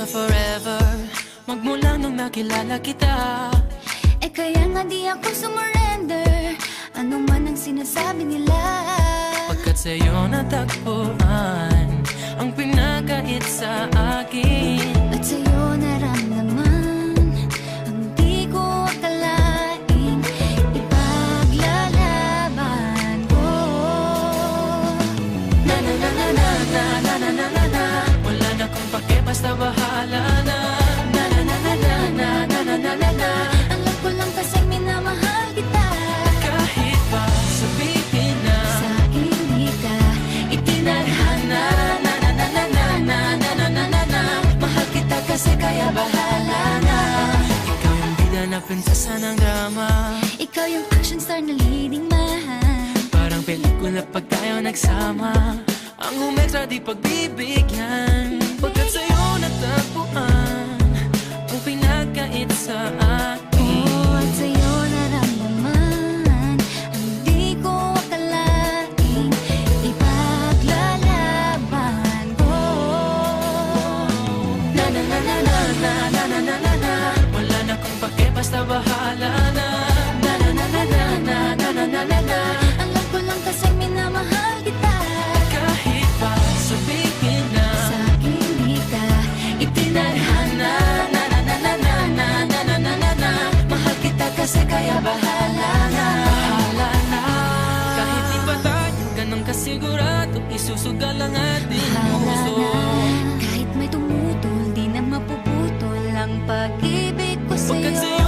sa forever, magmula nung nakilala kita. Eh kaya nga di ako sumurrender, ano man ang sinasabi nila. Pagkat sa'yo natagpuan ang pinakait sa akin. At sa'yo naramdaman ang di ko akalaing ipaglalaban ko. Na na na na na na na na na na na. Wala na kung pake, basta bahala na. Na na na na na na na na na na na. Alam ko lang kasi minamahal kita. Kahit pa sabihin na Sa hindi ka itinadhana. Na na na na na na na na na na na. Mahal kita kasi kaya bahala na. Ikaw yung bida na prinsesa ng drama. ikaw yung action star na leading man. Parang pelikula pag tayo nagsama. Ang umextra di pagbibigyan. Pagkat sa'yo natagpuan ang pinagkait sa akin. Oh, at sa'yo naramdaman ang di ko akalaing ipaglalaban ko. Na na na na na na na na na na na. Wala na kung pake, basta bahala na. Na na na na na na na na na na na. Alam ko lang kasi minamahal kita. Kahit pa sabihin na Sa hindi ka itinadhana. Na na na na na na na na na na na. Mahal kita kasi kaya bahala na. Bahala na. Kahit di pa tayo ganun kasigurado, isusugal ang ating bahala puso. na. Kahit may tumutol, di na mapuputol ang pag-ibig ko Pagkat sa'yo.